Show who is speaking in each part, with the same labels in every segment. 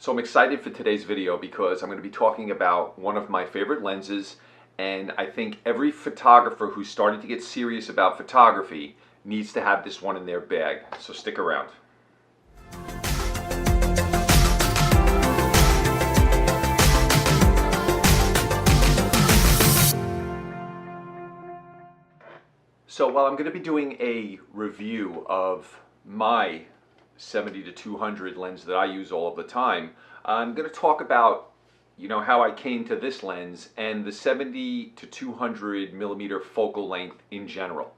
Speaker 1: So I'm excited for today's video because I'm going to be talking about one of my favorite lenses, and I think every photographer who's starting to get serious about photography needs to have this one in their bag. So stick around. So while I'm going to be doing a review of my 70-200 lens that I use all of the time, I'm going to talk about how I came to this lens and the 70-200 millimeter focal length in general.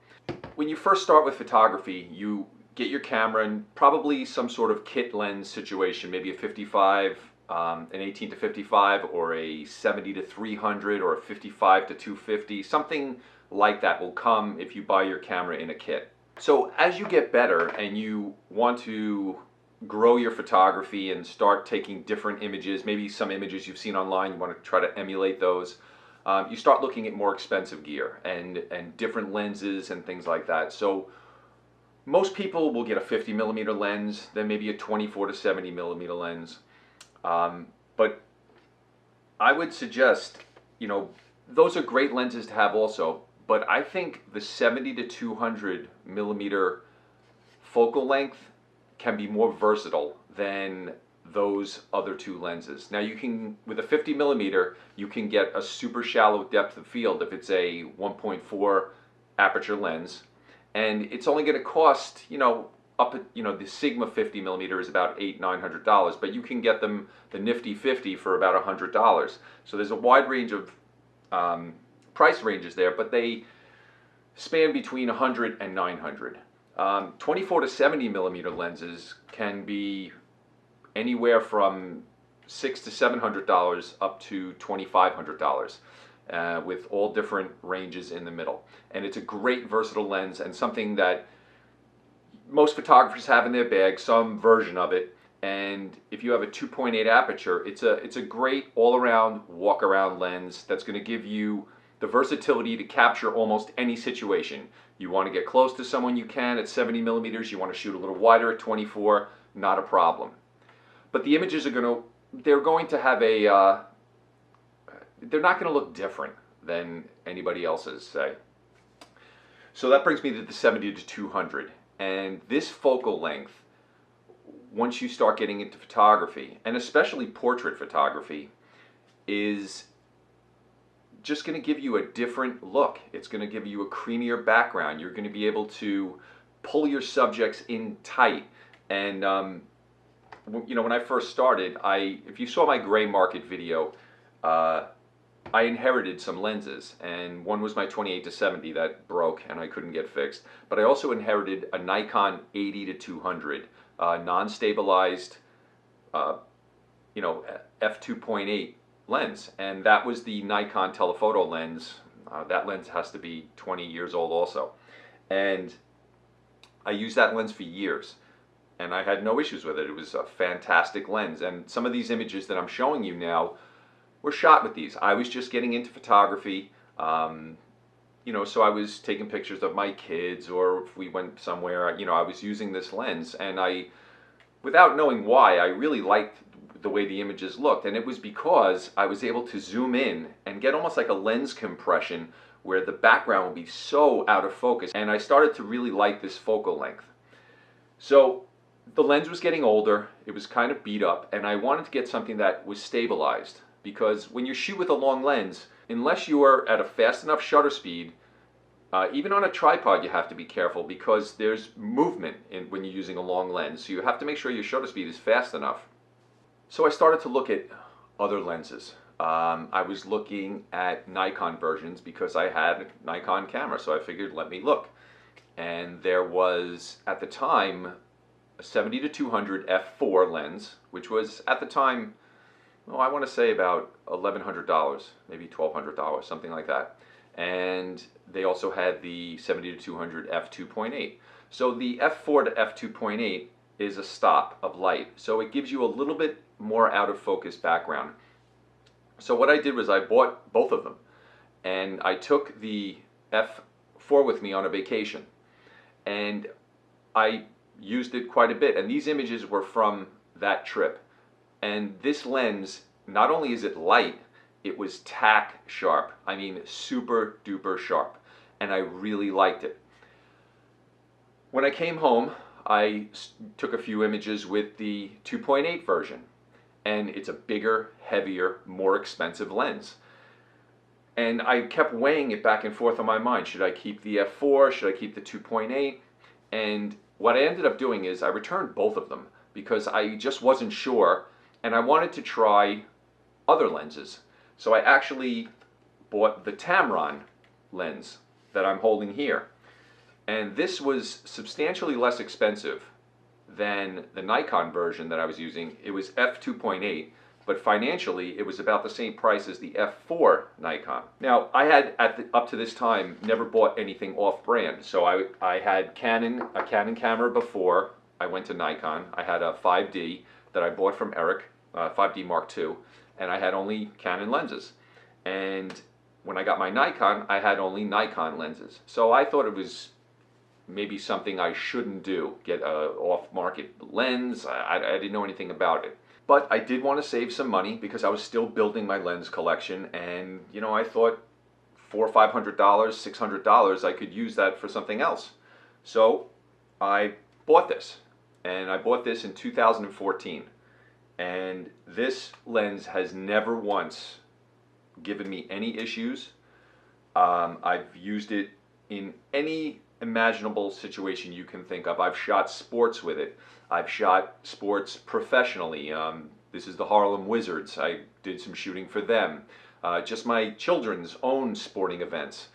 Speaker 1: When you first start with photography, you get your camera and probably some sort of kit lens situation, maybe a 55, an 18-55, or a 70-300, or a 55-250, something like that will come if you buy your camera in a kit. So as you get better and you want to grow your photography and start taking different images, maybe some images you've seen online, you want to try to emulate those, you start looking at more expensive gear and different lenses and things like that. So most people will get a 50mm lens, then maybe a 24-70mm lens. But I would suggest, those are great lenses to have also. But I think the 70-200 millimeter focal length can be more versatile than those other two lenses. Now you can, with a 50mm, you can get a super shallow depth of field if it's a 1.4 aperture lens, and it's only going to cost, the Sigma 50mm is about $800-900, but you can get them the nifty 50 for about $100. So there's a wide range of price ranges there, but they span between 100 and 900. 24-70mm lenses can be anywhere from $600 to $700 up to $2,500, with all different ranges in the middle. And it's a great versatile lens and something that most photographers have in their bag, some version of it. And if you have a 2.8 aperture, it's a great all-around walk-around lens that's going to give you the versatility to capture almost any situation. You want to get close to someone, you can at 70mm. You want to shoot a little wider at 24, not a problem. But the images are they're going to have they're not going to look different than anybody else's, say. So that brings me to the 70-200, and this focal length, once you start getting into photography, and especially portrait photography, is just going to give you a different look. It's going to give you a creamier background. You're going to be able to pull your subjects in tight. And when I first started, if you saw my gray market video, I inherited some lenses, and one was my 28-70 that broke and I couldn't get fixed. But I also inherited a Nikon 80-200 non-stabilized, f2.8 lens, and that was the Nikon telephoto lens. That lens has to be 20 years old also, and I used that lens for years and I had no issues with it. It was a fantastic lens, and some of these images that I'm showing you now were shot with these. I was just getting into photography, so I was taking pictures of my kids, or if we went somewhere, I was using this lens, and without knowing why, I really liked the way the images looked, and it was because I was able to zoom in and get almost like a lens compression where the background would be so out of focus, and I started to really like this focal length. So the lens was getting older, it was kind of beat up, and I wanted to get something that was stabilized, because when you shoot with a long lens, unless you are at a fast enough shutter speed, even on a tripod you have to be careful, because there's movement when you're using a long lens, so you have to make sure your shutter speed is fast enough. So I started to look at other lenses. I was looking at Nikon versions because I had a Nikon camera, so I figured, let me look. And there was, at the time, a 70-200 f4 lens, which was, at the time, I want to say about $1,100, maybe $1,200, something like that. And they also had the 70-200 f2.8. So the f4 to f2.8 is a stop of light, so it gives you a little bit more out of focus background. So what I did was I bought both of them, and I took the f4 with me on a vacation, and I used it quite a bit, and these images were from that trip. And this lens, not only is it light, it was tack sharp. I mean, super duper sharp. And I really liked it. When I came home, I took a few images with the 2.8 version. And it's a bigger, heavier, more expensive lens. And I kept weighing it back and forth on my mind. Should I keep the f4? Should I keep the 2.8? And what I ended up doing is I returned both of them because I just wasn't sure, and I wanted to try other lenses. So I actually bought the Tamron lens that I'm holding here. And this was substantially less expensive than the Nikon version that I was using. It was f2.8, but financially it was about the same price as the f4 Nikon. Now, I had up to this time never bought anything off-brand. So I had a Canon camera before I went to Nikon. I had a 5D that I bought from Eric, 5D Mark II, and I had only Canon lenses. And when I got my Nikon, I had only Nikon lenses. So I thought it was maybe something I shouldn't do, get a off-market lens. I didn't know anything about it. But I did want to save some money because I was still building my lens collection, and you know, I thought $400 or $500, $600, I could use that for something else. So I bought this, and I bought this in 2014. And this lens has never once given me any issues. I've used it in any imaginable situation you can think of. I've shot sports with it. I've shot sports professionally. This is the Harlem Wizards. I did some shooting for them. Just my children's own sporting events.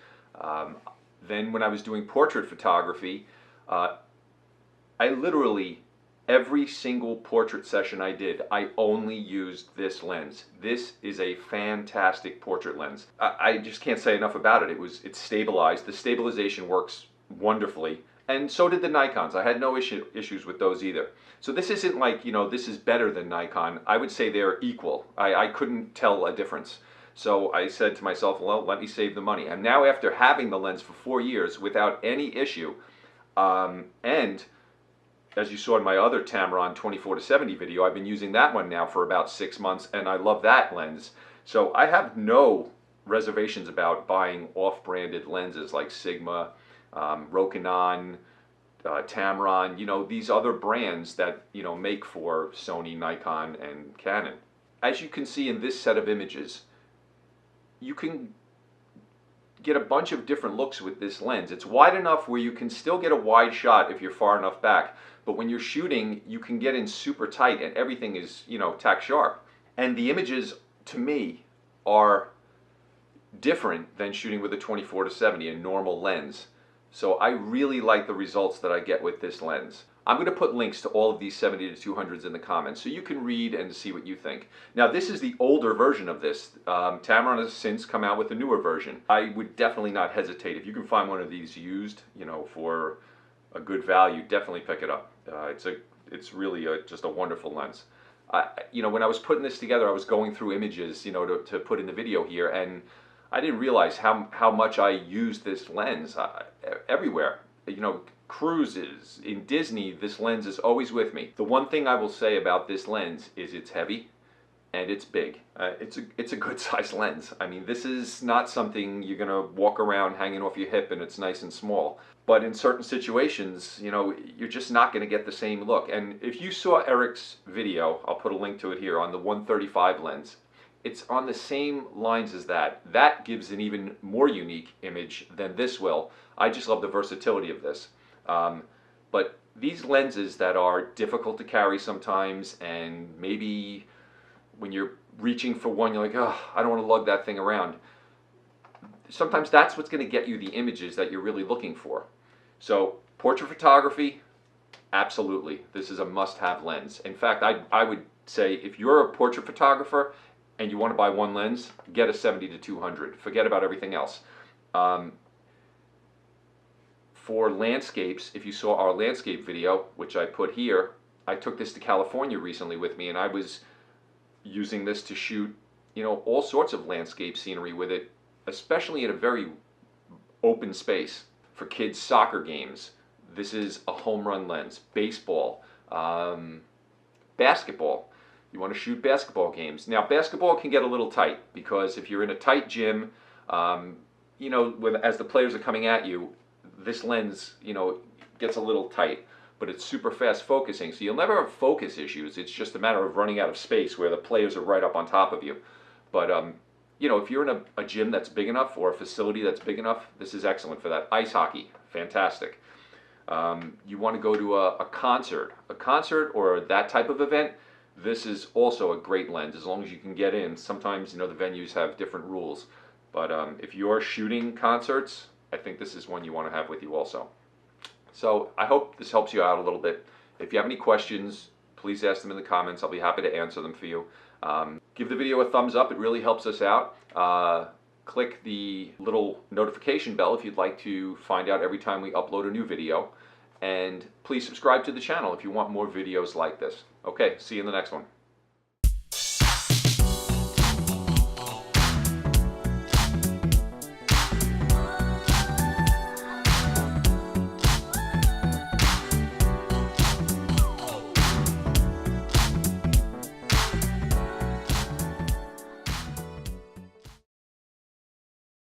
Speaker 1: Then when I was doing portrait photography, I literally, every single portrait session I did, I only used this lens. This is a fantastic portrait lens. I just can't say enough about it. It's stabilized. The stabilization works wonderfully, and so did the Nikons. I had no issues with those either. So this isn't like, you know, this is better than Nikon. I would say they're equal. I couldn't tell a difference. So I said to myself, well, let me save the money. And now, after having the lens for 4 years without any issue, and as you saw in my other Tamron 24-70 video, I've been using that one now for about 6 months, and I love that lens. So I have no reservations about buying off-branded lenses like Sigma, Rokinon, Tamron, you know, these other brands that, you know, make for Sony, Nikon, and Canon. As you can see in this set of images, you can get a bunch of different looks with this lens. It's wide enough where you can still get a wide shot if you're far enough back, but when you're shooting, you can get in super tight and everything is, you know, tack sharp. And the images, to me, are different than shooting with a 24-70, a normal lens. So I really like the results that I get with this lens. I'm going to put links to all of these 70-200s in the comments so you can read and see what you think. Now, this is the older version of this. Tamron has since come out with a newer version. I would definitely not hesitate. If you can find one of these used, you know, for a good value, definitely pick it up. It's really just a wonderful lens. You know, when I was putting this together, I was going through images, you know, to put in the video here, and I didn't realize how much I use this lens everywhere. You know, cruises, in Disney, this lens is always with me. The one thing I will say about this lens is it's heavy and it's big. It's a good size lens. I mean, this is not something you're gonna walk around hanging off your hip and it's nice and small. But in certain situations, you know, you're just not gonna get the same look. And if you saw Eric's video, I'll put a link to it here, on the 135 lens, it's on the same lines as that. That gives an even more unique image than this will. I just love the versatility of this. But these lenses that are difficult to carry sometimes, and maybe when you're reaching for one, you're like, oh, I don't want to lug that thing around. Sometimes that's what's going to get you the images that you're really looking for. So portrait photography, absolutely. This is a must-have lens. In fact, I would say if you're a portrait photographer and you want to buy one lens, get a 70-200. Forget about everything else. For landscapes, if you saw our landscape video, which I put here, I took this to California recently with me, and I was using this to shoot, you know, all sorts of landscape scenery with it, especially in a very open space. For kids' soccer games, this is a home run lens. Baseball, basketball. You want to shoot basketball games. Now, basketball can get a little tight because if you're in a tight gym, you know, as the players are coming at you, this lens, you know, gets a little tight, but it's super fast focusing, so you'll never have focus issues. It's just a matter of running out of space where the players are right up on top of you. But you know, if you're in a gym that's big enough or a facility that's big enough, this is excellent for that. Ice hockey, fantastic. You want to go to a concert or that type of event, this is also a great lens as long as you can get in. Sometimes, you know, the venues have different rules, but if you're shooting concerts, I think this is one you want to have with you also. So I hope this helps you out a little bit. If you have any questions, please ask them in the comments. I'll be happy to answer them for you. Give the video a thumbs up. It really helps us out. Click the little notification bell if you'd like to find out every time we upload a new video. And please subscribe to the channel if you want more videos like this. Okay, see you in the next one.